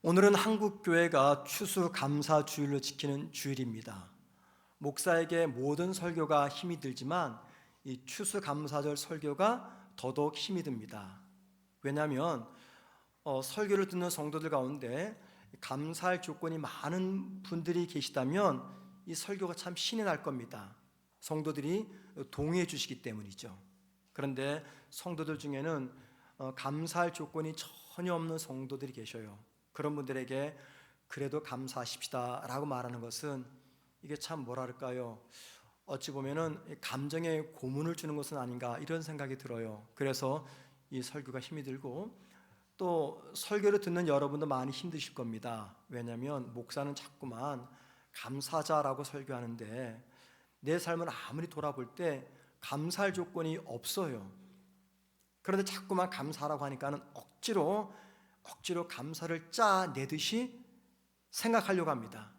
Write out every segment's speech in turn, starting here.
오늘은 한국교회가 추수감사주일로 지키는 주일입니다. 목사에게 모든 설교가 힘이 들지만 이 추수감사절 설교가 더더욱 힘이 듭니다. 왜냐하면 설교를 듣는 성도들 가운데 감사할 조건이 많은 분들이 계시다면 이 설교가 참 신이 날 겁니다. 성도들이 동의해 주시기 때문이죠. 그런데 성도들 중에는 감사할 조건이 전혀 없는 성도들이 계셔요. 그런 분들에게 그래도 감사하십시다 라고 말하는 것은 이게 참 뭐랄까요, 어찌 보면은 감정에 고문을 주는 것은 아닌가 이런 생각이 들어요. 그래서 이 설교가 힘이 들고, 또 설교를 듣는 여러분도 많이 힘드실 겁니다. 왜냐하면 목사는 자꾸만 감사하자라고 설교하는데 내 삶을 아무리 돌아볼 때 감사할 조건이 없어요. 그런데 자꾸만 감사하라고 하니까는 억지로 감사를 짜내듯이 생각하려고 합니다.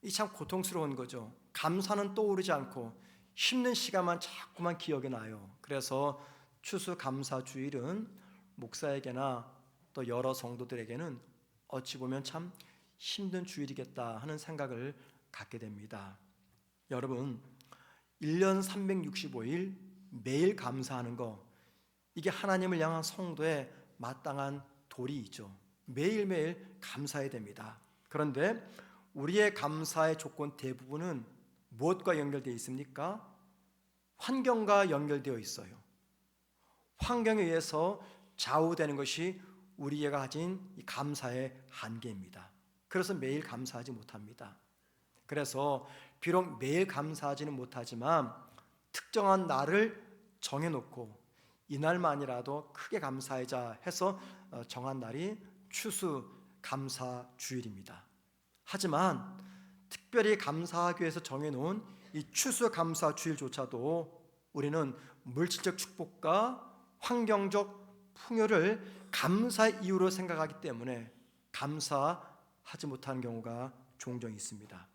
이 참 고통스러운 거죠. 감사는 떠오르지 않고 힘든 시간만 자꾸만 기억이 나요. 그래서 추수감사주일은 목사에게나 또 여러 성도들에게는 어찌 보면 참 힘든 주일이겠다 하는 생각을 갖게 됩니다. 여러분, 1년 365일 매일 감사하는 거, 이게 하나님을 향한 성도의 마땅한 도리이죠. 매일매일 감사해야 됩니다. 그런데 우리의 감사의 조건 대부분은 무엇과 연결되어 있습니까? 환경과 연결되어 있어요. 환경에 의해서 좌우되는 것이 우리가 가진 이 감사의 한계입니다. 그래서 매일 감사하지 못합니다. 그래서 비록 매일 감사하지는 못하지만 특정한 날을 정해놓고 이날만이라도 크게 감사하자 해서 정한 날이 추수감사주일입니다. 하지만 특별히 감사하기 위해서 정해놓은 이 추수감사주일조차도 우리는 물질적 축복과 환경적 풍요를 감사의 이유로 생각하기 때문에 감사하지 못하는 경우가 종종 있습니다.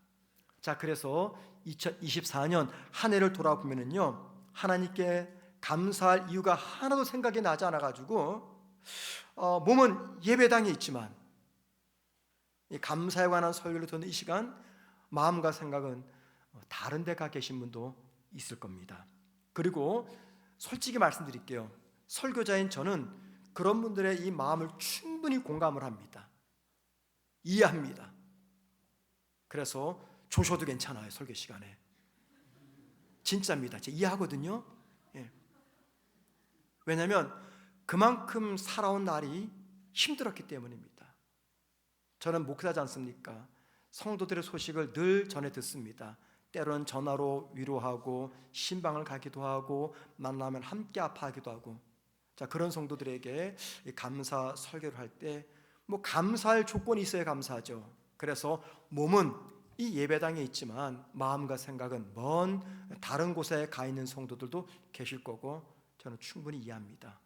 자, 그래서 2024년 한 해를 돌아보면요, 하나님께 감사할 이유가 하나도 생각이 나지 않아가지고 몸은 예배당에 있지만 이 감사에 관한 설교를 듣는 이 시간 마음과 생각은 다른 데 가 계신 분도 있을 겁니다. 그리고 솔직히 말씀드릴게요, 설교자인 저는 그런 분들의 이 마음을 충분히 공감을 합니다. 이해합니다. 그래서 조셔도 괜찮아요. 설교 시간에 진짜입니다. 제가 이해하거든요. 왜냐하면 그만큼 살아온 날이 힘들었기 때문입니다. 저는 목사지 않습니까? 성도들의 소식을 늘 전해 듣습니다. 때로는 전화로 위로하고 신방을 가기도 하고 만나면 함께 아파하기도 하고. 자, 그런 성도들에게 감사 설교를 할 때 감사할 조건이 있어야 감사하죠. 그래서 몸은 이 예배당에 있지만 마음과 생각은 먼 다른 곳에 가 있는 성도들도 계실 거고 저는 충분히 이해합니다.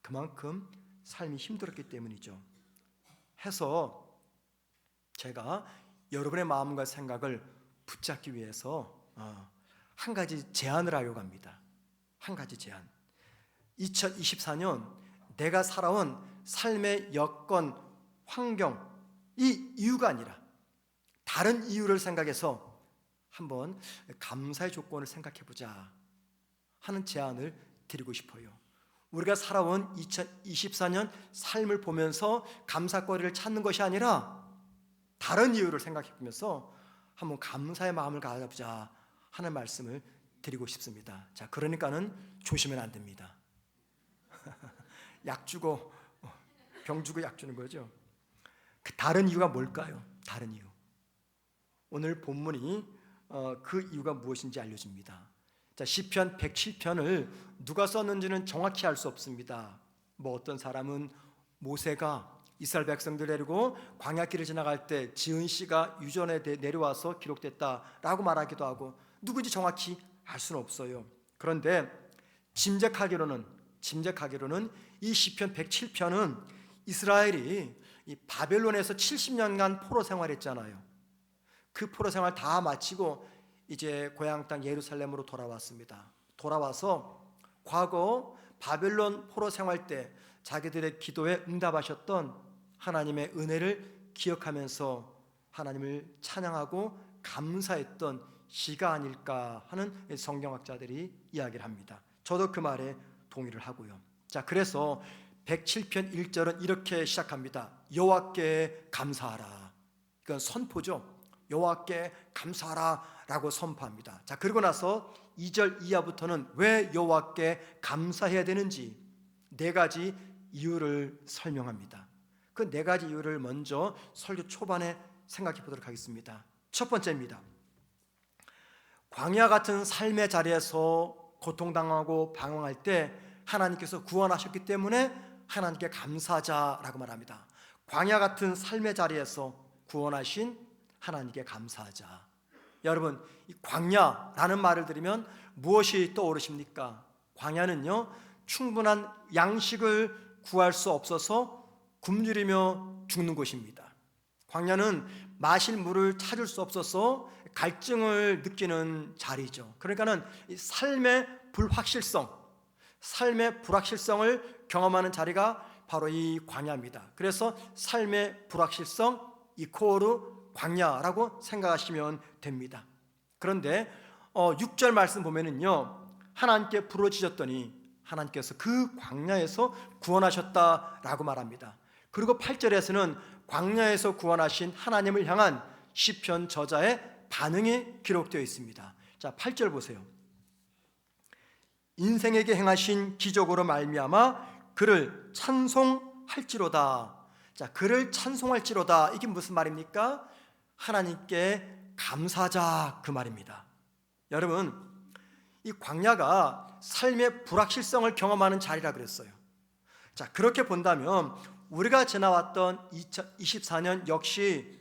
그만큼 삶이 힘들었기 때문이죠. 해서 제가 여러분의 마음과 생각을 붙잡기 위해서 한 가지 제안을 하려고 합니다. 한 가지 제안. 2024년 내가 살아온 삶의 여건, 환경, 이 이유가 아니라 다른 이유를 생각해서 한번 감사의 조건을 생각해보자 하는 제안을 드리고 싶어요. 우리가 살아온 2024년 삶을 보면서 감사거리를 찾는 것이 아니라 다른 이유를 생각해보면서 한번 감사의 마음을 가져보자 하는 말씀을 드리고 싶습니다. 자, 그러니까는 조심하면 안 됩니다. 약 주고 병 주고 약 주는 거죠. 그 다른 이유가 뭘까요? 다른 이유. 오늘 본문이 그 이유가 무엇인지 알려줍니다. 자, 시편 107편을 누가 썼는지는 정확히 알 수 없습니다. 어떤 사람은 모세가 이스라엘 백성들 데리고 광야길을 지나갈 때 지은 씨가 유전에 내려와서 기록됐다라고 말하기도 하고, 누군지 정확히 알 수는 없어요. 그런데 짐작하기로는 이 시편 107편은 이스라엘이 이 바벨론에서 70년간 포로 생활했잖아요. 그 포로 생활 다 마치고 이제 고향 땅 예루살렘으로 돌아왔습니다. 돌아와서 과거 바벨론 포로 생활 때 자기들의 기도에 응답하셨던 하나님의 은혜를 기억하면서 하나님을 찬양하고 감사했던 시가 아닐까 하는 성경학자들이 이야기를 합니다. 저도 그 말에 동의를 하고요. 자, 그래서 107편 1절은 이렇게 시작합니다. 여호와께 감사하라. 이건 선포죠. 여호와께 감사하라 라고 선포합니다. 자, 그리고 나서 2절 이하부터는 왜 여호와께 감사해야 되는지 4가지 이유를 설명합니다. 그 4가지 이유를 먼저 설교 초반에 생각해 보도록 하겠습니다. 첫 번째입니다. 광야 같은 삶의 자리에서 고통당하고 방황할 때 하나님께서 구원하셨기 때문에 하나님께 감사하자라고 말합니다. 광야 같은 삶의 자리에서 구원하신 하나님께 감사하자. 여러분, 이 광야라는 말을 들으면 무엇이 떠오르십니까? 광야는요, 충분한 양식을 구할 수 없어서 굶주리며 죽는 곳입니다. 광야는 마실 물을 찾을 수 없어서 갈증을 느끼는 자리죠. 그러니까는 이 삶의 불확실성을 경험하는 자리가 바로 이 광야입니다. 그래서 삶의 불확실성 이코르 광야라고 생각하시면 됩니다. 그런데 6절 말씀 보면은요, 하나님께 부르짖었더니 하나님께서 그 광야에서 구원하셨다라고 말합니다. 그리고 8절에서는 광야에서 구원하신 하나님을 향한 시편 저자의 반응이 기록되어 있습니다. 자, 8절 보세요. 인생에게 행하신 기적으로 말미암아 그를 찬송할지로다. 자, 그를 찬송할지로다. 이게 무슨 말입니까? 하나님께 감사하자 그 말입니다. 여러분, 이 광야가 삶의 불확실성을 경험하는 자리라 그랬어요. 자, 그렇게 본다면 우리가 지나왔던 2024년 역시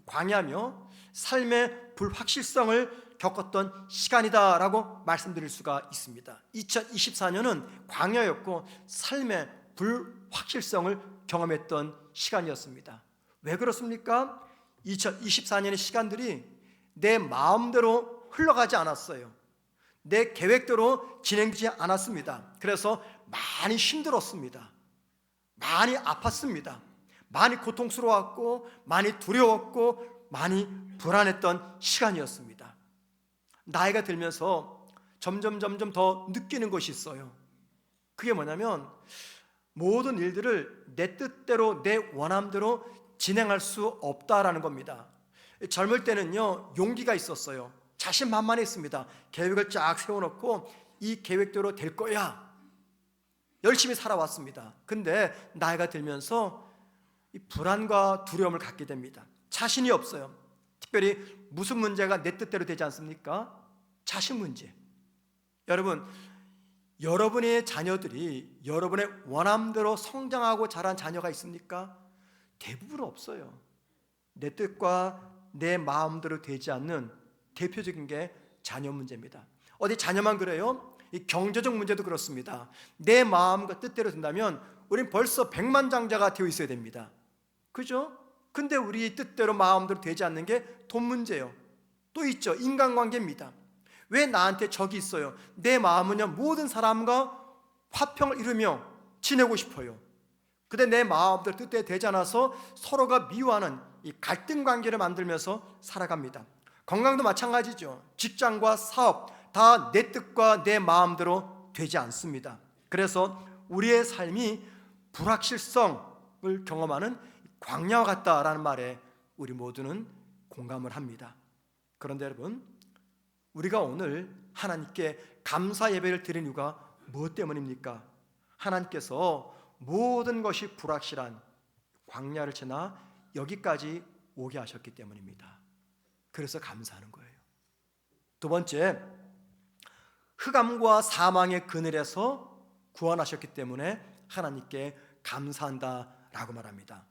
광야며 삶의 불확실성을 겪었던 시간이다라고 말씀드릴 수가 있습니다. 2024년은 광야였고 삶의 불확실성을 경험했던 시간이었습니다. 왜 그렇습니까? 2024년의 시간들이 내 마음대로 흘러가지 않았어요. 내 계획대로 진행되지 않았습니다. 그래서 많이 힘들었습니다. 많이 아팠습니다. 많이 고통스러웠고 많이 두려웠고 많이 불안했던 시간이었습니다. 나이가 들면서 점점 더 느끼는 것이 있어요. 그게 뭐냐면 모든 일들을 내 뜻대로 내 원함대로 진행할 수 없다라는 겁니다. 젊을 때는요, 용기가 있었어요. 자신만만했습니다. 계획을 쫙 세워놓고 이 계획대로 될 거야, 열심히 살아왔습니다. 근데 나이가 들면서 이 불안과 두려움을 갖게 됩니다. 자신이 없어요. 특별히 무슨 문제가 내 뜻대로 되지 않습니까? 자신 문제. 여러분, 여러분의 자녀들이 여러분의 원함대로 성장하고 자란 자녀가 있습니까? 대부분 없어요. 내 뜻과 내 마음대로 되지 않는 대표적인 게 자녀 문제입니다. 어디 자녀만 그래요? 이 경제적 문제도 그렇습니다. 내 마음과 뜻대로 된다면 우린 벌써 백만장자가 되어 있어야 됩니다. 그죠? 근데 우리 뜻대로 마음대로 되지 않는 게 돈 문제예요. 또 있죠, 인간관계입니다. 왜 나한테 적이 있어요? 내 마음은요, 모든 사람과 화평을 이루며 지내고 싶어요. 근데 내 마음대로 뜻대로 되지 않아서 서로가 미워하는 이 갈등 관계를 만들면서 살아갑니다. 건강도 마찬가지죠. 직장과 사업 다 내 뜻과 내 마음대로 되지 않습니다. 그래서 우리의 삶이 불확실성을 경험하는 광야와 같다라는 말에 우리 모두는 공감을 합니다. 그런데 여러분, 우리가 오늘 하나님께 감사 예배를 드린 이유가 무엇 때문입니까? 하나님께서 모든 것이 불확실한 광야를 지나 여기까지 오게 하셨기 때문입니다. 그래서 감사하는 거예요. 두 번째, 흑암과 사망의 그늘에서 구원하셨기 때문에 하나님께 감사한다라고 말합니다.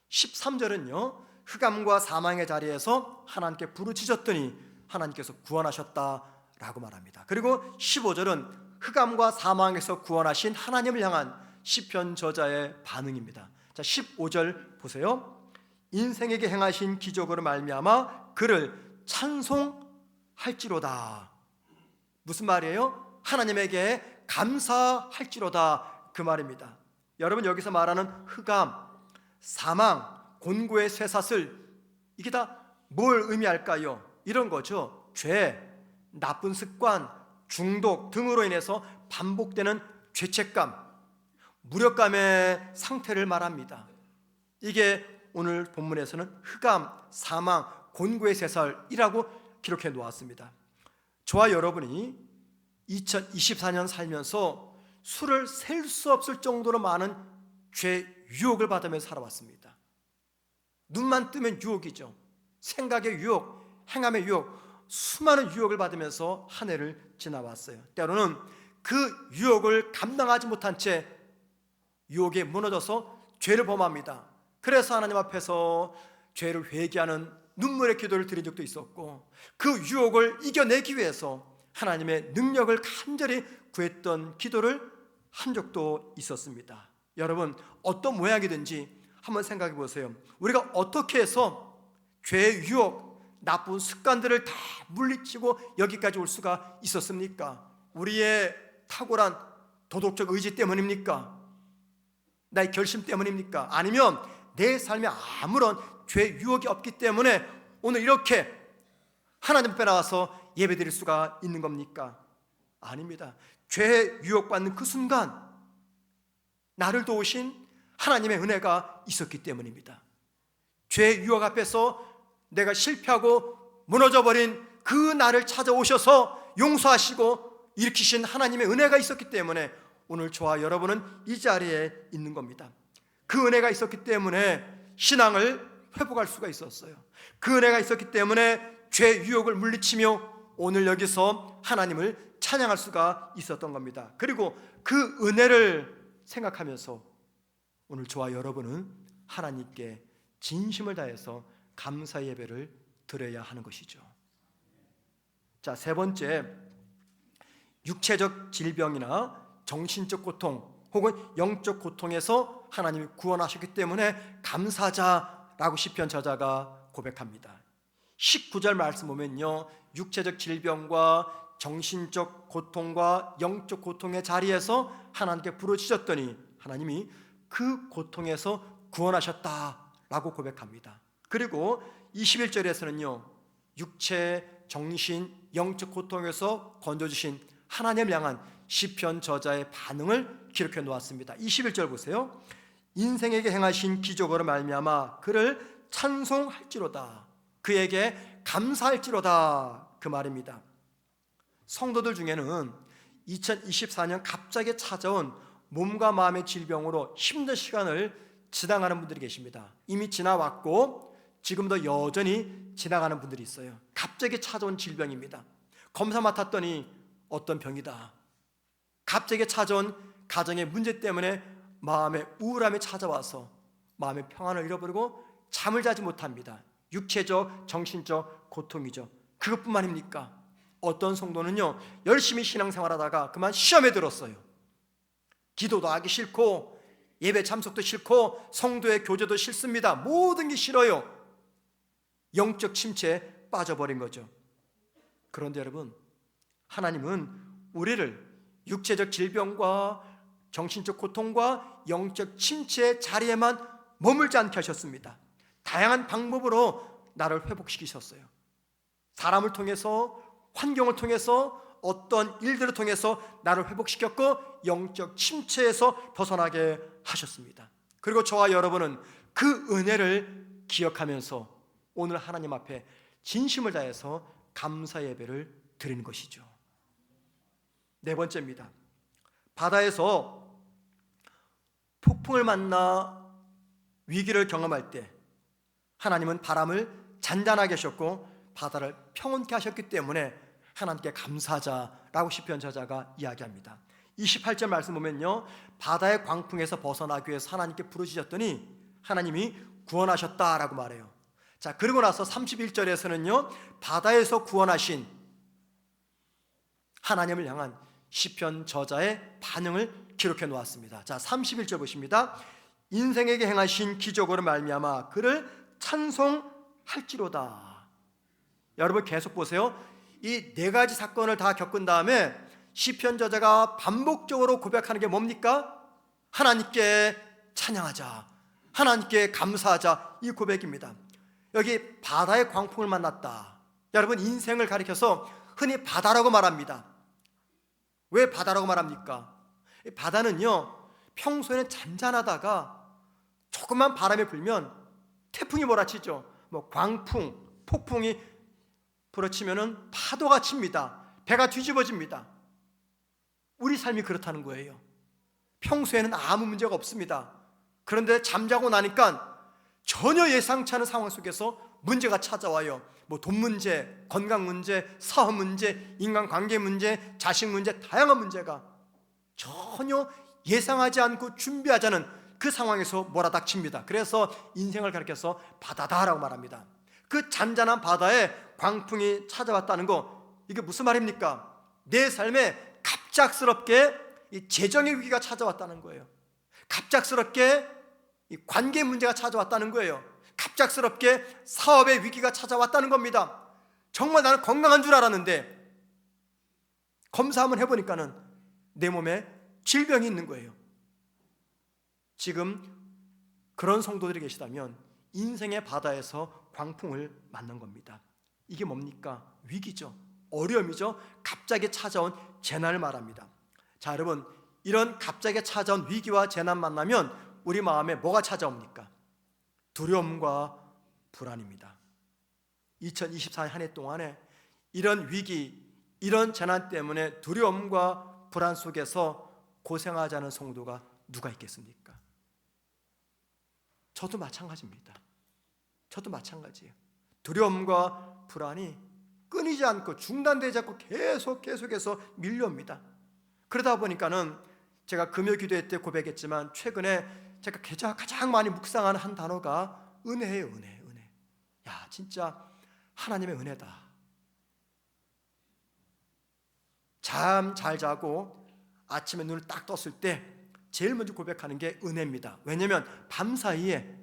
13절은요, 흑암과 사망의 자리에서 하나님께 부르짖었더니 하나님께서 구원하셨다라고 말합니다. 그리고 15절은 흑암과 사망에서 구원하신 하나님을 향한 시편 저자의 반응입니다. 자, 15절 보세요. 인생에게 행하신 기적으로 말미암아 그를 찬송할지로다. 무슨 말이에요? 하나님에게 감사할지로다 그 말입니다. 여러분, 여기서 말하는 흑암, 사망, 곤고의 쇠사슬, 이게 다 뭘 의미할까요? 이런 거죠. 죄, 나쁜 습관, 중독 등으로 인해서 반복되는 죄책감, 무력감의 상태를 말합니다. 이게 오늘 본문에서는 흑암, 사망, 곤고의 쇠사슬이라고 기록해 놓았습니다. 저와 여러분이 2024년 살면서 수를 셀 수 없을 정도로 많은 죄 유혹을 받으면서 살아왔습니다. 눈만 뜨면 유혹이죠. 생각의 유혹, 행함의 유혹, 수많은 유혹을 받으면서 한 해를 지나왔어요. 때로는 그 유혹을 감당하지 못한 채 유혹에 무너져서 죄를 범합니다. 그래서 하나님 앞에서 죄를 회개하는 눈물의 기도를 드린 적도 있었고, 그 유혹을 이겨내기 위해서 하나님의 능력을 간절히 구했던 기도를 한 적도 있었습니다. 여러분, 어떤 모양이든지 한번 생각해 보세요. 우리가 어떻게 해서 죄의 유혹, 나쁜 습관들을 다 물리치고 여기까지 올 수가 있었습니까? 우리의 탁월한 도덕적 의지 때문입니까? 나의 결심 때문입니까? 아니면 내 삶에 아무런 죄 유혹이 없기 때문에 오늘 이렇게 하나님 앞에 나와서 예배드릴 수가 있는 겁니까? 아닙니다. 죄에 유혹받는 그 순간 나를 도우신 하나님의 은혜가 있었기 때문입니다. 죄의 유혹 앞에서 내가 실패하고 무너져버린 그 나를 찾아오셔서 용서하시고 일으키신 하나님의 은혜가 있었기 때문에 오늘 저와 여러분은 이 자리에 있는 겁니다. 그 은혜가 있었기 때문에 신앙을 회복할 수가 있었어요. 그 은혜가 있었기 때문에 죄 유혹을 물리치며 오늘 여기서 하나님을 찬양할 수가 있었던 겁니다. 그리고 그 은혜를 생각하면서 오늘 저와 여러분은 하나님께 진심을 다해서 감사 예배를 드려야 하는 것이죠. 자, 세 번째, 육체적 질병이나 정신적 고통 혹은 영적 고통에서 하나님이 구원하셨기 때문에 감사하자라고 시편 저자가 고백합니다. 19절 말씀 보면요, 육체적 질병과 정신적 고통과 영적 고통의 자리에서 하나님께 부르짖었더니 하나님이 그 고통에서 구원하셨다라고 고백합니다. 그리고 21절에서는요, 육체, 정신, 영적 고통에서 건져주신 하나님을 향한 시편 저자의 반응을 기록해 놓았습니다. 21절 보세요. 인생에게 행하신 기적으로 말미암아 그를 찬송할지로다, 그에게 감사할지로다, 그 말입니다. 성도들 중에는 2024년 갑자기 찾아온 몸과 마음의 질병으로 힘든 시간을 지나가는 분들이 계십니다. 이미 지나왔고 지금도 여전히 지나가는 분들이 있어요. 갑자기 찾아온 질병입니다. 검사 맡았더니 어떤 병이다. 갑자기 찾아온 가정의 문제 때문에 마음의 우울함이 찾아와서 마음의 평안을 잃어버리고 잠을 자지 못합니다. 육체적, 정신적 고통이죠. 그것뿐만입니까? 어떤 성도는요, 열심히 신앙생활하다가 그만 시험에 들었어요. 기도도 하기 싫고 예배 참석도 싫고 성도의 교제도 싫습니다. 모든 게 싫어요. 영적 침체에 빠져버린 거죠. 그런데 여러분, 하나님은 우리를 육체적 질병과 정신적 고통과 영적 침체의 자리에만 머물지 않게 하셨습니다. 다양한 방법으로 나를 회복시키셨어요. 사람을 통해서, 환경을 통해서, 어떤 일들을 통해서 나를 회복시켰고 영적 침체에서 벗어나게 하셨습니다. 그리고 저와 여러분은 그 은혜를 기억하면서 오늘 하나님 앞에 진심을 다해서 감사 예배를 드리는 것이죠. 네 번째입니다. 바다에서 폭풍을 만나 위기를 경험할 때 하나님은 바람을 잔잔하게 하셨고 바다를 평온케 하셨기 때문에 하나님께 감사하자라고 시편 저자가 이야기합니다. 28절 말씀 보면요, 바다의 광풍에서 벗어나기 위해서 하나님께 부르짖었더니 하나님이 구원하셨다라고 말해요. 자, 그리고 나서 31절에서는요, 바다에서 구원하신 하나님을 향한 시편 저자의 반응을 기록해 놓았습니다. 자, 31절 보십니다. 인생에게 행하신 기적으로 말미암아 그를 찬송할지로다. 여러분 계속 보세요. 이 네 가지 사건을 다 겪은 다음에 시편 저자가 반복적으로 고백하는 게 뭡니까? 하나님께 찬양하자, 하나님께 감사하자, 이 고백입니다. 여기 바다의 광풍을 만났다. 여러분, 인생을 가리켜서 흔히 바다라고 말합니다. 왜 바다라고 말합니까? 바다는요, 평소에는 잔잔하다가 조금만 바람이 불면 태풍이 몰아치죠. 광풍, 폭풍이 불어치면은 파도가 칩니다. 배가 뒤집어집니다. 우리 삶이 그렇다는 거예요. 평소에는 아무 문제가 없습니다. 그런데 잠자고 나니까 전혀 예상치 않은 상황 속에서 문제가 찾아와요. 돈 문제, 건강 문제, 사업 문제, 인간관계 문제, 자식 문제, 다양한 문제가 전혀 예상하지 않고 준비하지 않은 그 상황에서 몰아닥칩니다. 그래서 인생을 가리켜서 바다다라고 말합니다. 그 잔잔한 바다에 광풍이 찾아왔다는 거, 이게 무슨 말입니까? 내 삶에 갑작스럽게 이 재정의 위기가 찾아왔다는 거예요. 갑작스럽게 이 관계 문제가 찾아왔다는 거예요. 갑작스럽게 사업의 위기가 찾아왔다는 겁니다. 정말 나는 건강한 줄 알았는데 검사 한번 해보니까는 내 몸에 질병이 있는 거예요. 지금 그런 성도들이 계시다면 인생의 바다에서 광풍을 만난 겁니다. 이게 뭡니까? 위기죠. 어려움이죠. 갑자기 찾아온 재난을 말합니다. 자, 여러분, 이런 갑자기 찾아온 위기와 재난 만나면 우리 마음에 뭐가 찾아옵니까? 두려움과 불안입니다. 2024년 한 해 동안에 이런 위기, 이런 재난 때문에 두려움과 불안 속에서 고생하지 않은 성도가 누가 있겠습니까? 저도 마찬가지입니다. 저도 마찬가지예요. 두려움과 불안이 끊이지 않고 중단되지 않고 계속해서 밀려옵니다. 그러다 보니까는 제가 금요 기도회 때 고백했지만 최근에 제가 가장 많이 묵상하는 한 단어가 은혜예요. 은혜. 야, 진짜 하나님의 은혜다. 잠 잘 자고 아침에 눈을 딱 떴을 때 제일 먼저 고백하는 게 은혜입니다. 왜냐하면 밤사이에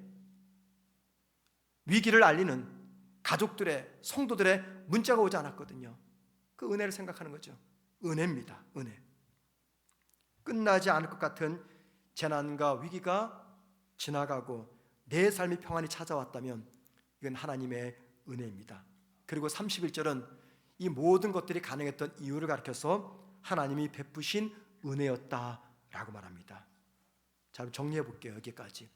위기를 알리는 가족들의, 성도들의 문자가 오지 않았거든요. 그 은혜를 생각하는 거죠. 은혜입니다. 은혜. 끝나지 않을 것 같은 재난과 위기가 지나가고 내 삶의 평안이 찾아왔다면 이건 하나님의 은혜입니다. 그리고 31절은 이 모든 것들이 가능했던 이유를 가리켜서 하나님이 베푸신 은혜였다라고 말합니다. 자, 정리해 볼게요. 여기까지.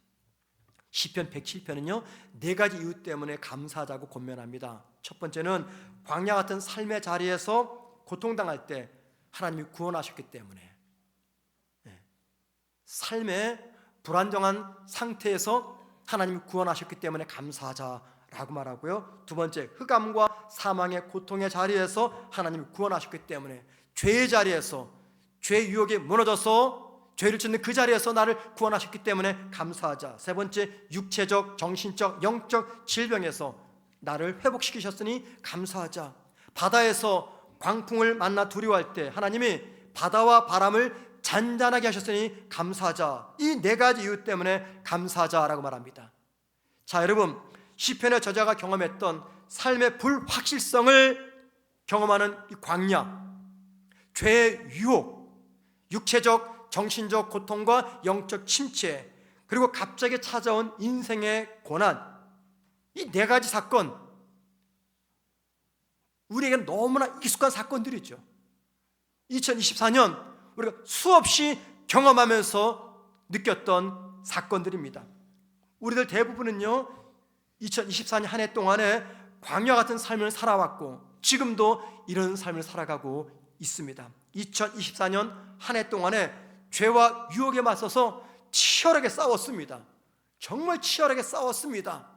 시편 107편은요 4가지 이유 때문에 감사하자고 권면합니다. 첫 번째는 광야 같은 삶의 자리에서 고통당할 때 하나님이 구원하셨기 때문에, 삶의 불안정한 상태에서 하나님이 구원하셨기 때문에 감사하자라고 말하고요. 두 번째, 흑암과 사망의 고통의 자리에서 하나님이 구원하셨기 때문에, 죄의 자리에서, 죄의 유혹에 무너져서 죄를 짓는 그 자리에서 나를 구원하셨기 때문에 감사하자. 세 번째, 육체적, 정신적, 영적 질병에서 나를 회복시키셨으니 감사하자. 바다에서 광풍을 만나 두려워할 때 하나님이 바다와 바람을 잔잔하게 하셨으니 감사하자. 이 4가지 이유 때문에 감사하자라고 말합니다. 자, 여러분, 시편의 저자가 경험했던 삶의 불확실성을 경험하는 이 광야, 죄의 유혹, 육체적, 정신적 고통과 영적 침체, 그리고 갑자기 찾아온 인생의 고난, 이 4가지 사건, 우리에게는 너무나 익숙한 사건들이죠. 2024년 우리가 수없이 경험하면서 느꼈던 사건들입니다. 우리들 대부분은요 2024년 한 해 동안에 광야 같은 삶을 살아왔고 지금도 이런 삶을 살아가고 있습니다. 2024년 한 해 동안에 죄와 유혹에 맞서서 치열하게 싸웠습니다. 정말 치열하게 싸웠습니다.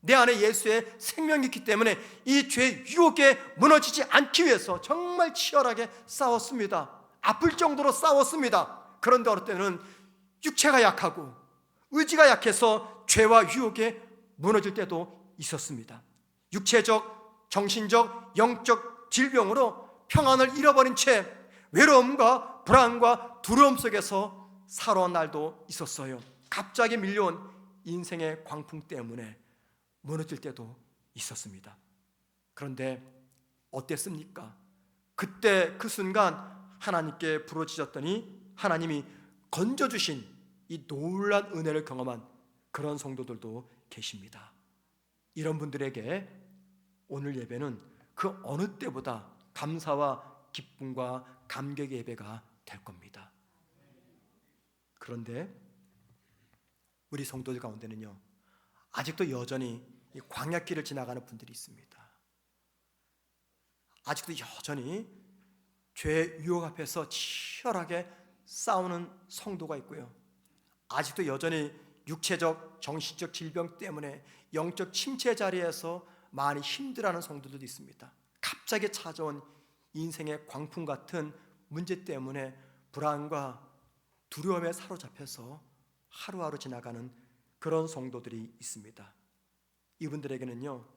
내 안에 예수의 생명이 있기 때문에 이 죄의 유혹에 무너지지 않기 위해서 정말 치열하게 싸웠습니다. 아플 정도로 싸웠습니다. 그런데 어느 때는 육체가 약하고 의지가 약해서 죄와 유혹에 무너질 때도 있었습니다. 육체적, 정신적, 영적 질병으로 평안을 잃어버린 채 외로움과 불안과 두려움 속에서 살아온 날도 있었어요. 갑자기 밀려온 인생의 광풍 때문에 무너질 때도 있었습니다. 그런데 어땠습니까? 그때 그 순간 하나님께 부르짖었더니 하나님이 건져주신 이 놀라운 은혜를 경험한 그런 성도들도 계십니다. 이런 분들에게 오늘 예배는 그 어느 때보다 감사와 기쁨과 감격의 예배가 될 겁니다. 그런데 우리 성도들 가운데는요, 아직도 여전히 이 광야길을 지나가는 분들이 있습니다. 아직도 여전히 죄의 유혹 앞에서 치열하게 싸우는 성도가 있고요, 아직도 여전히 육체적, 정신적 질병 때문에 영적 침체 자리에서 많이 힘들어하는 성도들도 있습니다. 갑자기 찾아온 인생의 광풍 같은 문제 때문에 불안과 두려움에 사로잡혀서 하루하루 지나가는 그런 성도들이 있습니다. 이분들에게는요,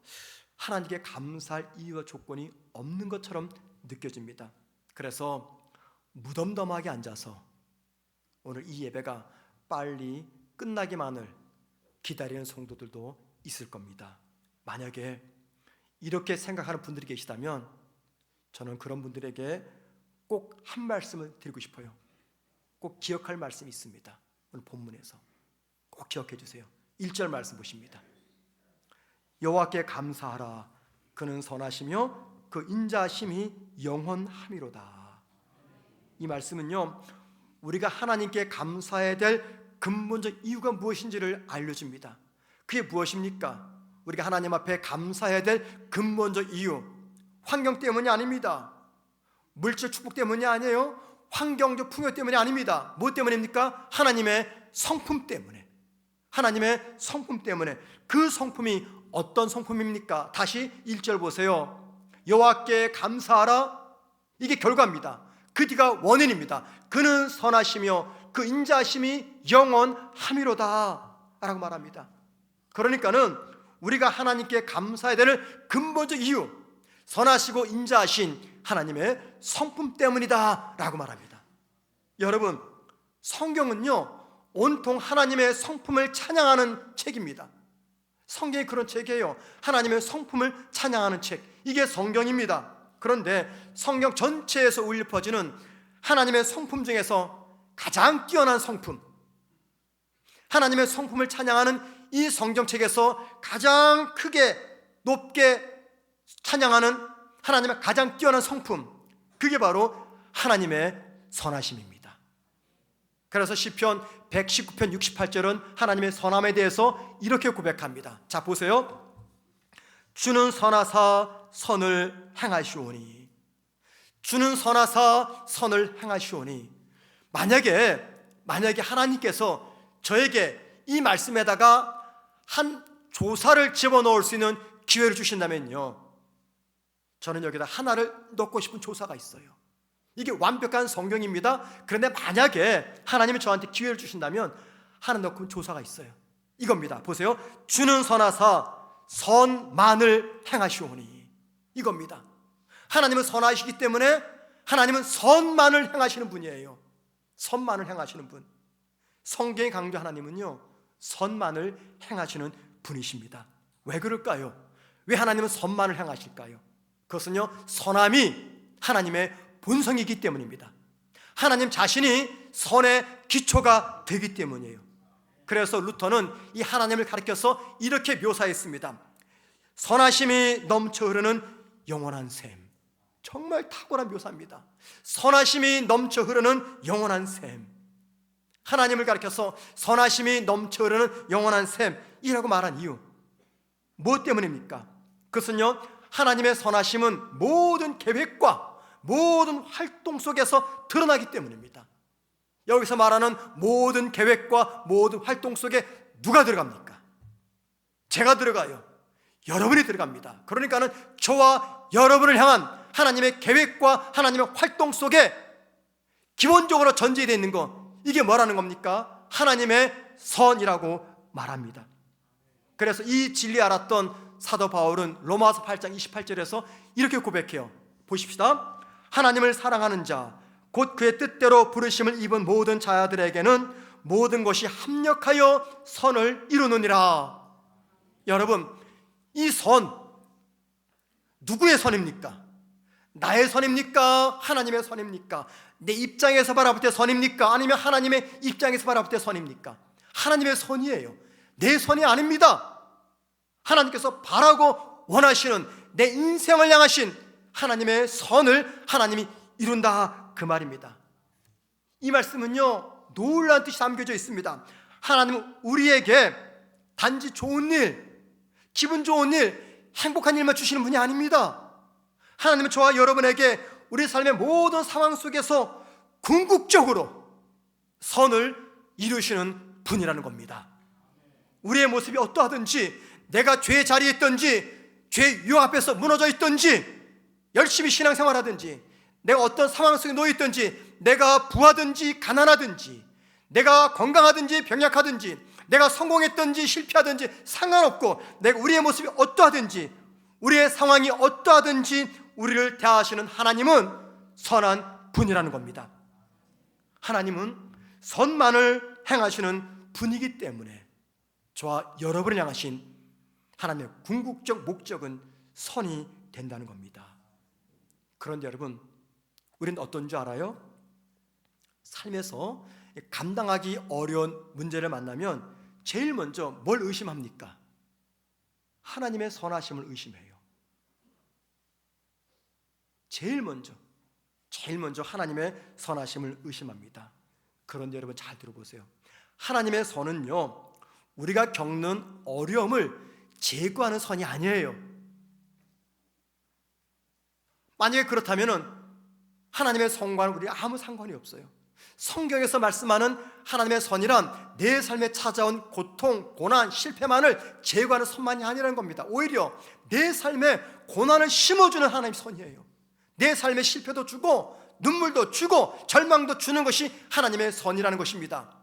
하나님께 감사할 이유와 조건이 없는 것처럼 느껴집니다. 그래서 무덤덤하게 앉아서 오늘 이 예배가 빨리 끝나기만을 기다리는 성도들도 있을 겁니다. 만약에 이렇게 생각하는 분들이 계시다면 저는 그런 분들에게 꼭 한 말씀을 드리고 싶어요. 꼭 기억할 말씀이 있습니다. 오늘 본문에서 꼭 기억해 주세요. 1절 말씀 보십니다. 여호와께 감사하라. 그는 선하시며 그 인자심이 영원함이로다. 이 말씀은요, 우리가 하나님께 감사해야 될 근본적 이유가 무엇인지를 알려줍니다. 그게 무엇입니까? 우리가 하나님 앞에 감사해야 될 근본적 이유, 환경 때문이 아닙니다. 물질 축복 때문이 아니에요. 환경적 풍요 때문이 아닙니다. 뭐 때문입니까? 하나님의 성품 때문에. 하나님의 성품 때문에. 그 성품이 어떤 성품입니까? 다시 1절 보세요. 여호와께 감사하라. 이게 결과입니다. 그 뒤가 원인입니다. 그는 선하시며 그 인자심이 영원함이로다 라고 말합니다. 그러니까는 우리가 하나님께 감사해야 될 근본적 이유, 선하시고 인자하신 하나님의 성품 때문이다 라고 말합니다. 여러분, 성경은요, 온통 하나님의 성품을 찬양하는 책입니다. 성경이 그런 책이에요. 하나님의 성품을 찬양하는 책, 이게 성경입니다. 그런데 성경 전체에서 울려 퍼지는 하나님의 성품 중에서 가장 뛰어난 성품, 하나님의 성품을 찬양하는 이 성경책에서 가장 크게 높게 찬양하는 하나님의 가장 뛰어난 성품, 그게 바로 하나님의 선하심입니다. 그래서 시편 119편 68절은 하나님의 선함에 대해서 이렇게 고백합니다. 자, 보세요. 주는 선하사 선을 행하시오니. 주는 선하사 선을 행하시오니. 만약에 하나님께서 저에게 이 말씀에다가 한 조사를 집어넣을 수 있는 기회를 주신다면요, 저는 여기다 하나를 넣고 싶은 조사가 있어요. 이게 완벽한 성경입니다. 그런데 만약에 하나님이 저한테 기회를 주신다면 하나 넣고 조사가 있어요. 이겁니다. 보세요. 주는 선하사 선만을 행하시오니. 이겁니다. 하나님은 선하시기 때문에 하나님은 선만을 행하시는 분이에요. 선만을 행하시는 분. 성경의 강조 하나님은요, 선만을 행하시는 분이십니다. 왜 그럴까요? 왜 하나님은 선만을 행하실까요? 그것은요, 선함이 하나님의 본성이기 때문입니다. 하나님 자신이 선의 기초가 되기 때문이에요. 그래서 루터는 이 하나님을 가리켜서 이렇게 묘사했습니다. 선하심이 넘쳐 흐르는 영원한 샘. 정말 탁월한 묘사입니다. 선하심이 넘쳐 흐르는 영원한 샘. 하나님을 가리켜서 선하심이 넘쳐 흐르는 영원한 샘이라고 말한 이유, 무엇 때문입니까? 그것은요, 하나님의 선하심은 모든 계획과 모든 활동 속에서 드러나기 때문입니다. 여기서 말하는 모든 계획과 모든 활동 속에 누가 들어갑니까? 제가 들어가요. 여러분이 들어갑니다. 그러니까는 저와 여러분을 향한 하나님의 계획과 하나님의 활동 속에 기본적으로 전제되어 있는 것, 이게 뭐라는 겁니까? 하나님의 선이라고 말합니다. 그래서 이 진리 알았던 사도 바울은 로마서 8장 28절에서 이렇게 고백해요. 보십시다. 하나님을 사랑하는 자, 곧 그의 뜻대로 부르심을 입은 모든 자들에게는 모든 것이 합력하여 선을 이루느니라. 여러분, 이 선, 누구의 선입니까? 나의 선입니까? 하나님의 선입니까? 내 입장에서 바라볼 때 선입니까? 아니면 하나님의 입장에서 바라볼 때 선입니까? 하나님의 선이에요. 내 선이 아닙니다. 하나님께서 바라고 원하시는 내 인생을 향하신 하나님의 선을 하나님이 이룬다, 그 말입니다. 이 말씀은요, 놀라운 뜻이 담겨져 있습니다. 하나님은 우리에게 단지 좋은 일, 기분 좋은 일, 행복한 일만 주시는 분이 아닙니다. 하나님은 저와 여러분에게 우리 삶의 모든 상황 속에서 궁극적으로 선을 이루시는 분이라는 겁니다. 우리의 모습이 어떠하든지, 내가 죄의 자리에 있든지, 죄의 유혹 앞에서 무너져 있든지, 열심히 신앙생활하든지, 내가 어떤 상황 속에 놓여 있든지, 내가 부하든지 가난하든지, 내가 건강하든지 병약하든지, 내가 성공했든지 실패하든지 상관없고, 내가 우리의 모습이 어떠하든지, 우리의 상황이 어떠하든지 우리를 대하시는 하나님은 선한 분이라는 겁니다. 하나님은 선만을 행하시는 분이기 때문에 저와 여러분을 향하신 하나님의 궁극적 목적은 선이 된다는 겁니다. 그런데 여러분, 우리는 어떤 줄 알아요? 삶에서 감당하기 어려운 문제를 만나면 제일 먼저 뭘 의심합니까? 하나님의 선하심을 의심해요. 제일 먼저 하나님의 선하심을 의심합니다. 그런데 여러분 잘 들어보세요. 하나님의 선은요, 우리가 겪는 어려움을 제거하는 선이 아니에요. 만약에 그렇다면 하나님의 선과는 우리가 아무 상관이 없어요. 성경에서 말씀하는 하나님의 선이란 내 삶에 찾아온 고통, 고난, 실패만을 제거하는 선만이 아니라는 겁니다. 오히려 내 삶에 고난을 심어주는 하나님의 선이에요. 내 삶에 실패도 주고 눈물도 주고 절망도 주는 것이 하나님의 선이라는 것입니다.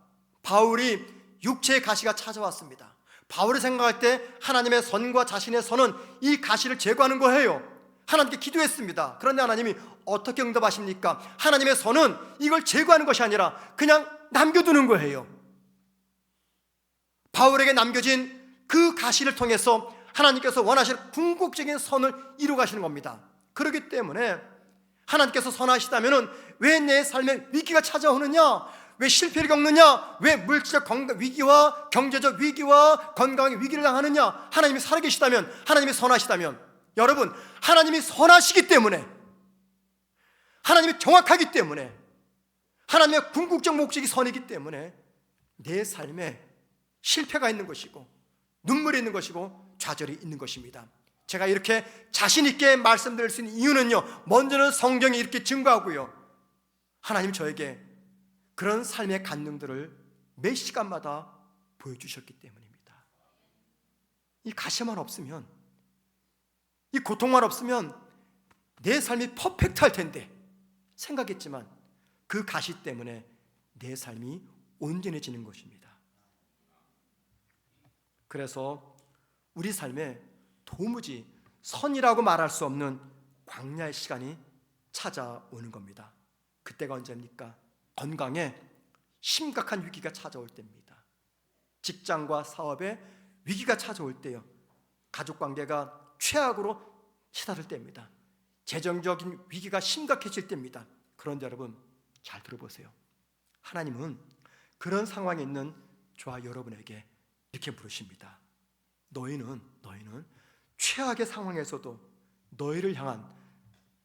바울이 육체의 가시가 찾아왔습니다. 바울이 생각할 때 하나님의 선과 자신의 선은 이 가시를 제거하는 거예요. 하나님께 기도했습니다. 그런데 하나님이 어떻게 응답하십니까? 하나님의 선은 이걸 제거하는 것이 아니라 그냥 남겨두는 거예요. 바울에게 남겨진 그 가시를 통해서 하나님께서 원하시는 궁극적인 선을 이루어 가시는 겁니다. 그렇기 때문에 하나님께서 선하시다면 왜 내 삶에 위기가 찾아오느냐? 왜 실패를 겪느냐? 왜 물질적 위기와 경제적 위기와 건강의 위기를 당하느냐? 하나님이 살아계시다면, 하나님이 선하시다면, 여러분, 하나님이 선하시기 때문에, 하나님이 정확하기 때문에, 하나님의 궁극적 목적이 선이기 때문에 내 삶에 실패가 있는 것이고 눈물이 있는 것이고 좌절이 있는 것입니다. 제가 이렇게 자신 있게 말씀드릴 수 있는 이유는요, 먼저는 성경이 이렇게 증거하고요, 하나님 저에게 그런 삶의 간증들을 매 시간마다 보여주셨기 때문입니다. 이 가시만 없으면, 이 고통만 없으면 내 삶이 퍼펙트할 텐데 생각했지만 그 가시 때문에 내 삶이 온전해지는 것입니다. 그래서 우리 삶에 도무지 선이라고 말할 수 없는 광야의 시간이 찾아오는 겁니다. 그때가 언제입니까? 건강에 심각한 위기가 찾아올 때입니다. 직장과 사업에 위기가 찾아올 때요, 가족관계가 최악으로 치달을 때입니다. 재정적인 위기가 심각해질 때입니다. 그런데 여러분 잘 들어보세요. 하나님은 그런 상황에 있는 저와 여러분에게 이렇게 물으십니다. 너희는 최악의 상황에서도 너희를 향한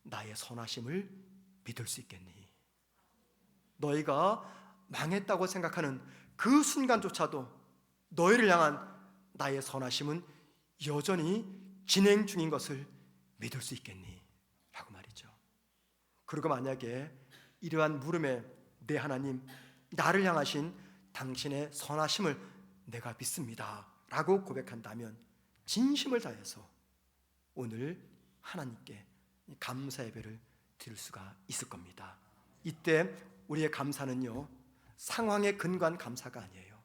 나의 선하심을 믿을 수 있겠니? 너희가 망했다고 생각하는 그 순간조차도 너희를 향한 나의 선하심은 여전히 진행 중인 것을 믿을 수 있겠니? 라고 말이죠. 그리고 만약에 이러한 물음에 내 하나님, 나를 향하신 당신의 선하심을 내가 믿습니다 라고 고백한다면 진심을 다해서 오늘 하나님께 감사 예배를 드릴 수가 있을 겁니다. 이때 우리의 감사는요, 상황에 근거한 감사가 아니에요.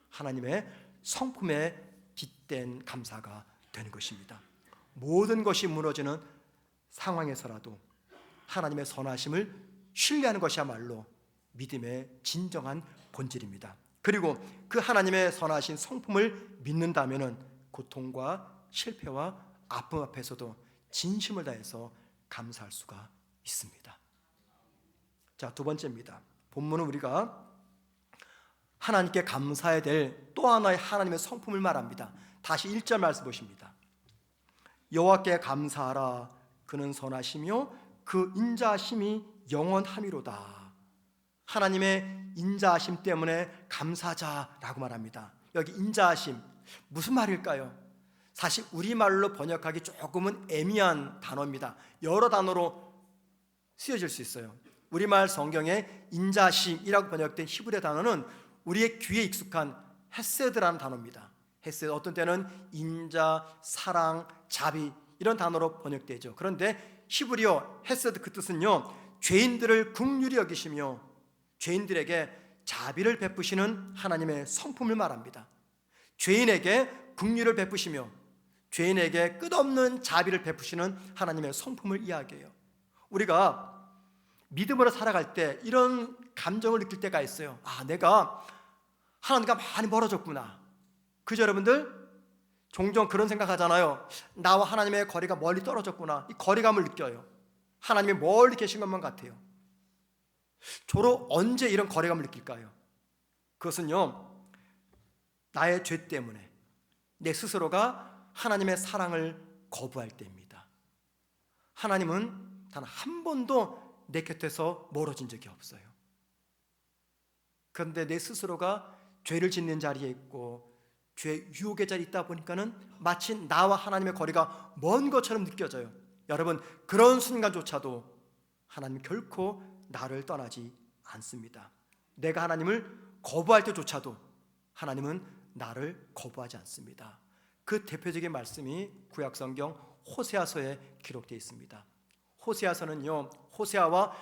하나님의 성품에 깃댄 감사가 되는 것입니다. 모든 것이 무너지는 상황에서라도 하나님의 선하심을 신뢰하는 것이야말로 믿음의 진정한 본질입니다. 그리고 그 하나님의 선하신 성품을 믿는다면 고통과 실패와 아픔 앞에서도 진심을 다해서 감사할 수가 있습니다. 자, 두 번째입니다. 본문은 우리가 하나님께 감사해야 될 또 하나의 하나님의 성품을 말합니다. 다시 1절 말씀 보십니다. 여호와께 감사하라. 그는 선하시며 그 인자하심이 영원함이로다. 하나님의 인자하심 때문에 감사하자라고 말합니다. 여기 인자하심 무슨 말일까요? 사실 우리말로 번역하기 조금은 애매한 단어입니다. 여러 단어로 쓰여질 수 있어요. 우리말 성경에 인자심이라고 번역된 히브리 단어는 우리의 귀에 익숙한 헤세드라는 단어입니다. 헤세드, 어떤 때는 인자, 사랑, 자비 이런 단어로 번역되죠. 그런데 히브리어 헤세드 그 뜻은요, 죄인들을 긍휼히 여기시며 죄인들에게 자비를 베푸시는 하나님의 성품을 말합니다. 죄인에게 긍휼을 베푸시며 죄인에게 끝없는 자비를 베푸시는 하나님의 성품을 이야기해요. 우리가 믿음으로 살아갈 때 이런 감정을 느낄 때가 있어요. 내가 하나님과 많이 멀어졌구나. 그죠 여러분들? 종종 그런 생각하잖아요. 나와 하나님의 거리가 멀리 떨어졌구나. 이 거리감을 느껴요. 하나님이 멀리 계신 것만 같아요. 주로 언제 이런 거리감을 느낄까요? 그것은요, 나의 죄 때문에 내 스스로가 하나님의 사랑을 거부할 때입니다. 하나님은 단 한 번도 내 곁에서 멀어진 적이 없어요. 그런데 내 스스로가 죄를 짓는 자리에 있고 죄 유혹의 자리에 있다 보니까는 마치 나와 하나님의 거리가 먼 것처럼 느껴져요. 여러분, 그런 순간조차도 하나님 결코 나를 떠나지 않습니다. 내가 하나님을 거부할 때조차도 하나님은 나를 거부하지 않습니다. 그 대표적인 말씀이 구약성경 호세아서에 기록되어 있습니다. 호세아서는요, 호세아와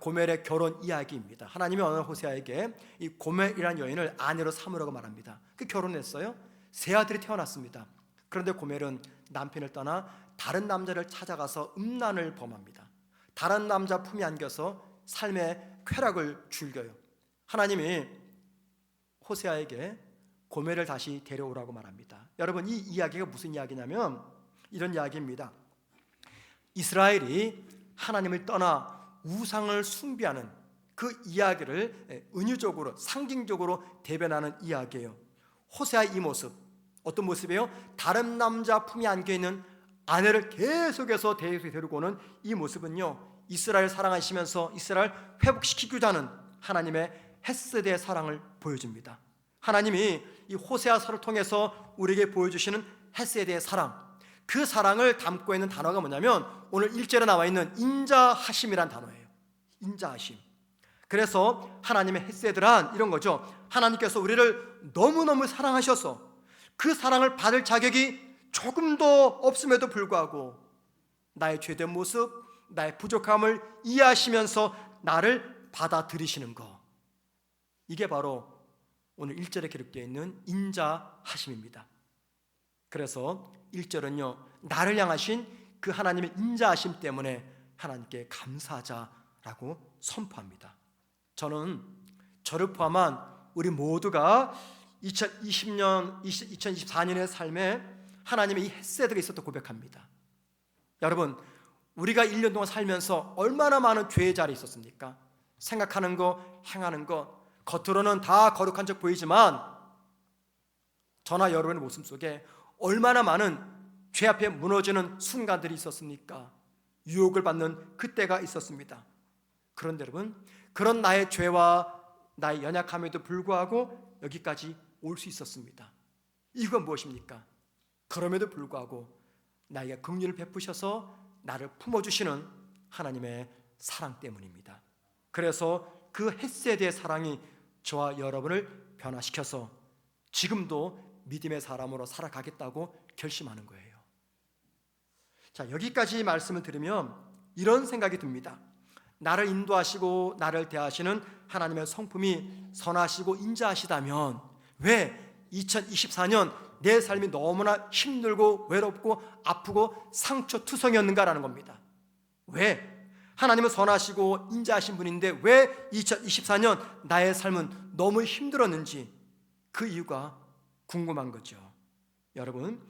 고멜의 결혼 이야기입니다. 하나님이 어느 호세아에게 이 고멜이라는 여인을 아내로 삼으라고 말합니다. 그 결혼했어요. 세 아들이 태어났습니다. 그런데 고멜은 남편을 떠나 다른 남자를 찾아가서 음란을 범합니다. 다른 남자 품에 안겨서 삶의 쾌락을 즐겨요. 하나님이 호세아에게 고멜을 다시 데려오라고 말합니다. 여러분, 이 이야기가 무슨 이야기냐면 이런 이야기입니다. 이스라엘이 하나님을 떠나 우상을 숭배하는 그 이야기를 은유적으로 상징적으로 대변하는 이야기예요. 호세아의 이 모습, 어떤 모습이에요? 다른 남자 품에 안겨있는 아내를 계속해서 데리고 오는 이 모습은요, 이스라엘 사랑하시면서 이스라엘 회복시키고자 하는 하나님의 헤세드의 사랑을 보여줍니다. 하나님이 이 호세아서를 통해서 우리에게 보여주시는 헤세드의 사랑, 그 사랑을 담고 있는 단어가 뭐냐면 오늘 1절에 나와 있는 인자하심이란 단어예요. 인자하심. 그래서 하나님의 헤세드란 이런 거죠. 하나님께서 우리를 너무너무 사랑하셔서 그 사랑을 받을 자격이 조금도 없음에도 불구하고 나의 죄된 모습, 나의 부족함을 이해하시면서 나를 받아들이시는 것, 이게 바로 오늘 1절에 기록되어 있는 인자하심입니다. 그래서 1절은요, 나를 향하신 그 하나님의 인자하심 때문에 하나님께 감사하자라고 선포합니다. 저는 저를 포함한 우리 모두가 2024년의 삶에 하나님의 이 헤세드가 있었다고 고백합니다. 여러분, 우리가 1년 동안 살면서 얼마나 많은 죄의 자리에 있었습니까? 생각하는 거, 행하는 거, 겉으로는 다 거룩한 척 보이지만 저나 여러분의 모습 속에 얼마나 많은 죄 앞에 무너지는 순간들이 있었습니까? 유혹을 받는 그때가 있었습니다. 그런데 여러분, 그런 나의 죄와 나의 연약함에도 불구하고 여기까지 올 수 있었습니다. 이유가 무엇입니까? 그럼에도 불구하고 나에게 긍휼을 베푸셔서 나를 품어주시는 하나님의 사랑 때문입니다. 그래서 그 헤세드의 사랑이 저와 여러분을 변화시켜서 지금도 믿음의 사람으로 살아가겠다고 결심하는 거예요. 자, 여기까지 말씀을 들으면 이런 생각이 듭니다. 나를 인도하시고 나를 대하시는 하나님의 성품이 선하시고 인자하시다면 왜 2024년 내 삶이 너무나 힘들고 외롭고 아프고 상처투성이었는가라는 겁니다. 왜? 하나님은 선하시고 인자하신 분인데 왜 2024년 나의 삶은 너무 힘들었는지 그 이유가 궁금한 거죠. 여러분,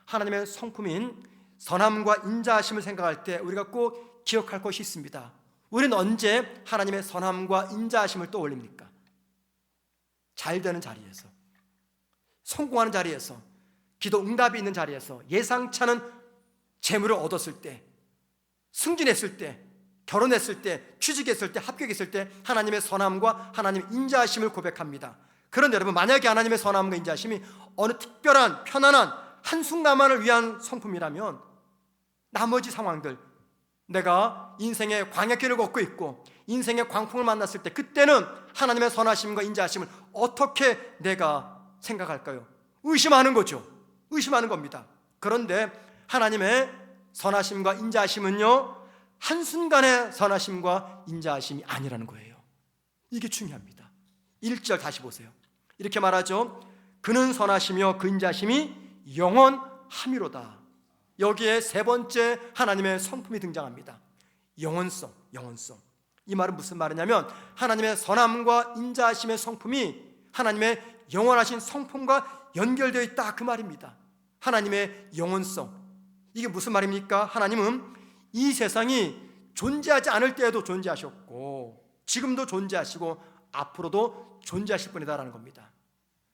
하나님의 성품인 선함과 인자하심을 생각할 때 우리가 꼭 기억할 것이 있습니다. 우리는 언제 하나님의 선함과 인자하심을 떠올립니까? 잘 되는 자리에서, 성공하는 자리에서, 기도 응답이 있는 자리에서, 예상치 않은 재물을 얻었을 때, 승진했을 때, 결혼했을 때, 취직했을 때, 합격했을 때 하나님의 선함과 하나님의 인자하심을 고백합니다. 그런데 여러분, 만약에 하나님의 선함과 인자하심이 어느 특별한 편안한 한순간만을 위한 성품이라면 나머지 상황들, 내가 인생의 광야길을 걷고 있고 인생의 광풍을 만났을 때 그때는 하나님의 선하심과 인자하심을 어떻게 내가 생각할까요? 의심하는 거죠. 의심하는 겁니다. 그런데 하나님의 선하심과 인자하심은요, 한순간의 선하심과 인자하심이 아니라는 거예요. 이게 중요합니다. 1절 다시 보세요. 이렇게 말하죠. 그는 선하시며 그 인자하심이 영원함이로다. 여기에 세 번째 하나님의 성품이 등장합니다. 영원성, 영원성. 이 말은 무슨 말이냐면 하나님의 선함과 인자하심의 성품이 하나님의 영원하신 성품과 연결되어 있다, 그 말입니다. 하나님의 영원성. 이게 무슨 말입니까? 하나님은 이 세상이 존재하지 않을 때에도 존재하셨고 지금도 존재하시고 앞으로도 존재하실 분이다라는 겁니다.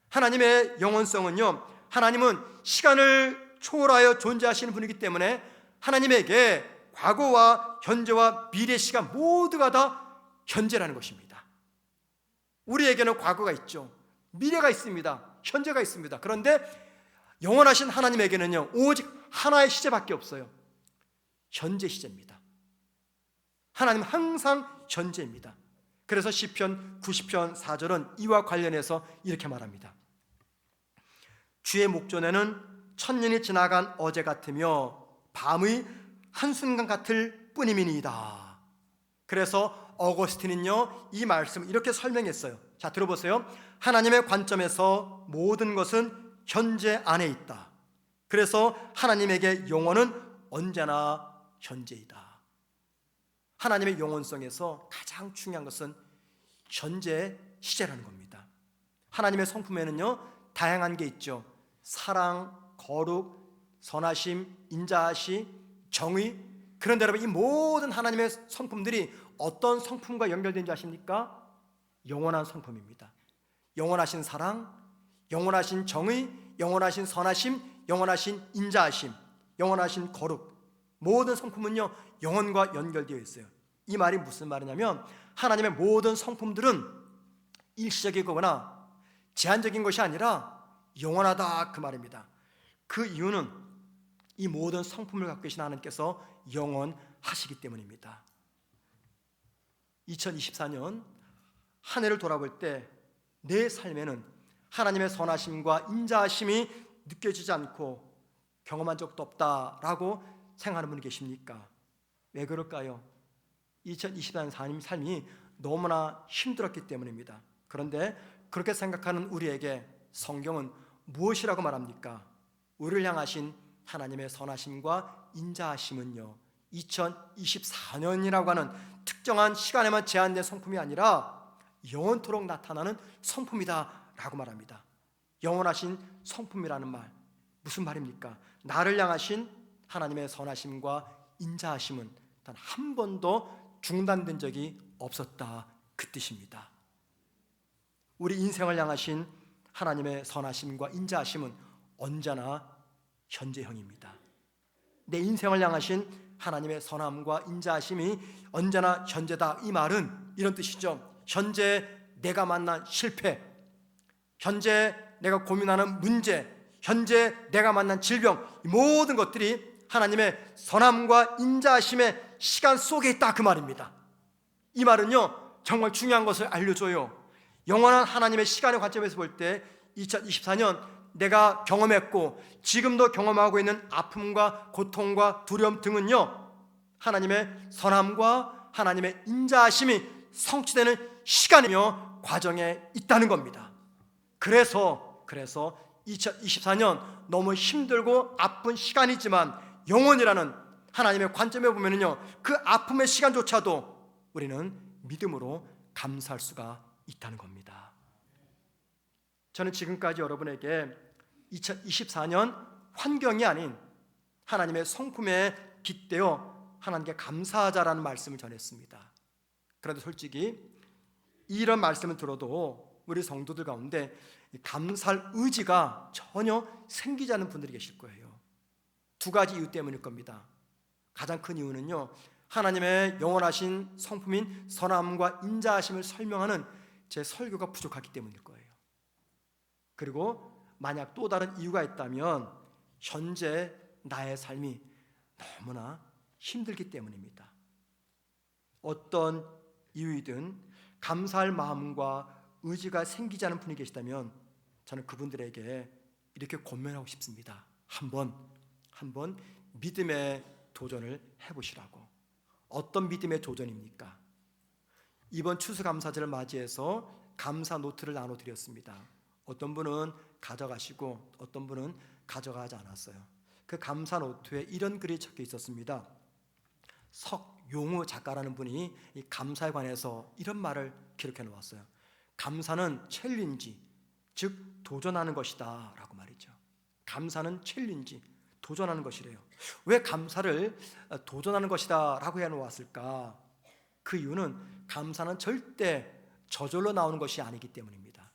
하나님의 영원성은요, 하나님은 시간을 초월하여 존재하시는 분이기 때문에 하나님에게 과거와 현재와 미래 시간 모두가 다 현재라는 것입니다. 우리에게는 과거가 있죠. 미래가 있습니다. 현재가 있습니다. 그런데 영원하신 하나님에게는요, 오직 하나의 시제밖에 없어요. 현재 시제입니다. 하나님은 항상 현재입니다. 그래서 시편 90편 4절은 이와 관련해서 이렇게 말합니다. 주의 목전에는 천년이 지나간 어제 같으며 밤의 한순간 같을 뿐이니이다. 그래서 어거스틴은요, 이 말씀을 이렇게 설명했어요. 자, 들어보세요. 하나님의 관점에서 모든 것은 현재 안에 있다. 그래서 하나님에게 영원은 언제나 현재이다. 하나님의 영원성에서 가장 중요한 것은 현재 시제라는 겁니다. 하나님의 성품에는요, 다양한 게 있죠. 사랑, 거룩, 선하심, 인자하심, 정의. 그런데 여러분, 이 모든 하나님의 성품들이 어떤 성품과 연결된지 아십니까? 영원한 성품입니다. 영원하신 사랑, 영원하신 정의, 영원하신 선하심, 영원하신 인자하심, 영원하신 거룩. 모든 성품은요, 영원과 연결되어 있어요. 이 말이 무슨 말이냐면 하나님의 모든 성품들은 일시적이거나 제한적인 것이 아니라 영원하다, 그 말입니다. 그 이유는 이 모든 성품을 갖고 계신 하나님께서 영원하시기 때문입니다. 2024년 한 해를 돌아볼 때 내 삶에는 하나님의 선하심과 인자하심이 느껴지지 않고 경험한 적도 없다라고 생각하는 분이 계십니까? 왜 그럴까요? 2024년 삶이 너무나 힘들었기 때문입니다. 그런데 그렇게 생각하는 우리에게 성경은 무엇이라고 말합니까? 우리를 향하신 하나님의 선하심과 인자하심은요, 2024년이라고 하는 특정한 시간에만 제한된 성품이 아니라 영원토록 나타나는 성품이다 라고 말합니다. 영원하신 성품이라는 말, 무슨 말입니까? 나를 향하신 하나님의 선하심과 인자하심은 단 한 번도 중단된 적이 없었다, 그 뜻입니다. 우리 인생을 향하신 하나님의 선하심과 인자하심은 언제나 현재형입니다. 내 인생을 향하신 하나님의 선함과 인자하심이 언제나 현재다, 이 말은 이런 뜻이죠. 현재 내가 만난 실패, 현재 내가 고민하는 문제, 현재 내가 만난 질병, 이 모든 것들이 하나님의 선함과 인자하심의 시간 속에 있다, 그 말입니다. 이 말은요, 정말 중요한 것을 알려줘요. 영원한 하나님의 시간의 관점에서 볼 때 2024년 내가 경험했고 지금도 경험하고 있는 아픔과 고통과 두려움 등은요, 하나님의 선함과 하나님의 인자하심이 성취되는 시간이며 과정에 있다는 겁니다. 그래서 2024년 너무 힘들고 아픈 시간이지만 영원이라는 하나님의 관점에 보면은요, 그 아픔의 시간조차도 우리는 믿음으로 감사할 수가 있다는 겁니다. 저는 지금까지 여러분에게 2024년 환경이 아닌 하나님의 성품에 빗대어 하나님께 감사하자라는 말씀을 전했습니다. 그런데 솔직히 이런 말씀을 들어도 우리 성도들 가운데 감사할 의지가 전혀 생기지 않는 분들이 계실 거예요. 두 가지 이유 때문일 겁니다. 가장 큰 이유는요, 하나님의 영원하신 성품인 선함과 인자하심을 설명하는 제 설교가 부족하기 때문일 거예요. 그리고 만약 또 다른 이유가 있다면 현재 나의 삶이 너무나 힘들기 때문입니다. 어떤 이유이든 감사할 마음과 의지가 생기지 않은 분이 계시다면 저는 그분들에게 이렇게 권면하고 싶습니다. 한번 믿음의 도전을 해보시라고. 어떤 믿음의 도전입니까? 이번 추수감사절을 맞이해서 감사 노트를 나눠드렸습니다. 어떤 분은 가져가시고 어떤 분은 가져가지 않았어요. 그 감사 노트에 이런 글이 적혀 있었습니다. 석용우 작가라는 분이 이 감사에 관해서 이런 말을 기록해 놓았어요. 감사는 챌린지, 즉 도전하는 것이다 라고 말이죠. 감사는 챌린지, 도전하는 것이래요. 왜 감사를 도전하는 것이다 라고 해놓았을까? 그 이유는 감사는 절대 저절로 나오는 것이 아니기 때문입니다.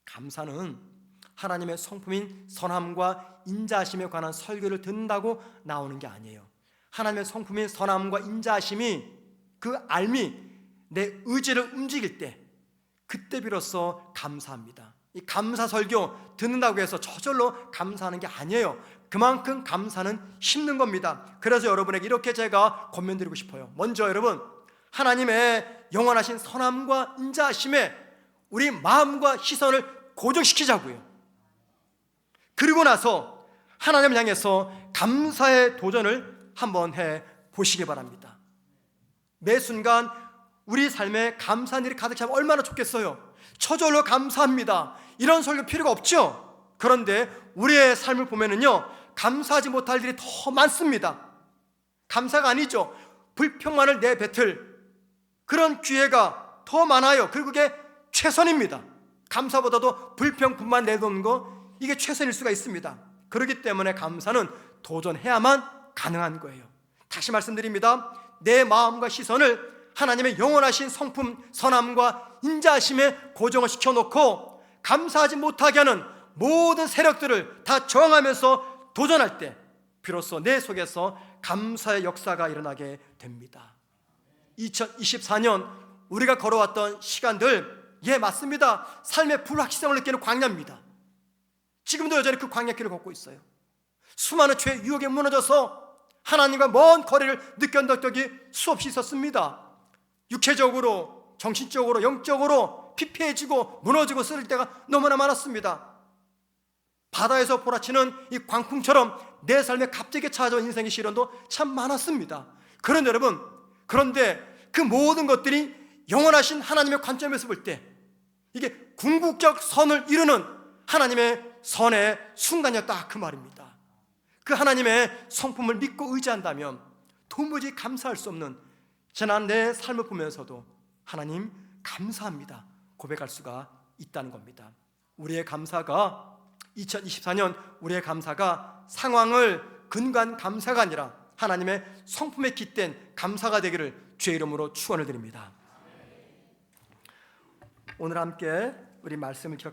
감사는 하나님의 성품인 선함과 인자하심에 관한 설교를 듣는다고 나오는 게 아니에요. 하나님의 성품인 선함과 인자하심이, 그 알미, 내 의지를 움직일 때, 그때 비로소 감사합니다. 이 감사 설교 듣는다고 해서 저절로 감사하는 게 아니에요. 그만큼 감사는 힘든 겁니다. 그래서 여러분에게 이렇게 제가 권면드리고 싶어요. 먼저 여러분, 하나님의 영원하신 선함과 인자하심에 우리 마음과 시선을 고정시키자고요. 그리고 나서 하나님을 향해서 감사의 도전을 한번 해 보시기 바랍니다. 매 순간 우리 삶에 감사한 일이 가득 차면 얼마나 좋겠어요. 저절로 감사합니다. 이런 설교 필요가 없죠. 그런데 우리의 삶을 보면은요, 감사하지 못할 일이 더 많습니다. 감사가 아니죠. 불평만을 내뱉을 그런 기회가 더 많아요. 그리고 그게 최선입니다. 감사보다도 불평뿐만 내놓는 거, 이게 최선일 수가 있습니다. 그렇기 때문에 감사는 도전해야만 가능한 거예요. 다시 말씀드립니다. 내 마음과 시선을 하나님의 영원하신 성품, 선함과 인자하심에 고정을 시켜놓고 감사하지 못하게 하는 모든 세력들을 다 저항하면서 도전할 때 비로소 내 속에서 감사의 역사가 일어나게 됩니다. 2024년 우리가 걸어왔던 시간들, 예 맞습니다. 삶의 불확실성을 느끼는 광야입니다. 지금도 여전히 그 광야길을 걷고 있어요. 수많은 죄의 유혹에 무너져서 하나님과 먼 거리를 느꼈던 적이 수없이 있었습니다. 육체적으로, 정신적으로, 영적으로 피폐해지고 무너지고 쓰러질 때가 너무나 많았습니다. 바다에서 몰아치는 이 광풍처럼 내 삶에 갑자기 찾아온 인생의 시련도 참 많았습니다. 그런데 여러분, 그런데 그 모든 것들이 영원하신 하나님의 관점에서 볼 때 이게 궁극적 선을 이루는 하나님의 선의 순간이었다, 그 말입니다. 그 하나님의 성품을 믿고 의지한다면 도무지 감사할 수 없는 지난 내 삶을 보면서도 하나님 감사합니다 고백할 수가 있다는 겁니다. 우리의 감사가 2024년 우리의 감사가 상황을 근거한 감사가 아니라 하나님의 성품에 깃댄 감사가 되기를 주의 이름으로 축원을 드립니다. 오늘 함께 우리 말씀을 기억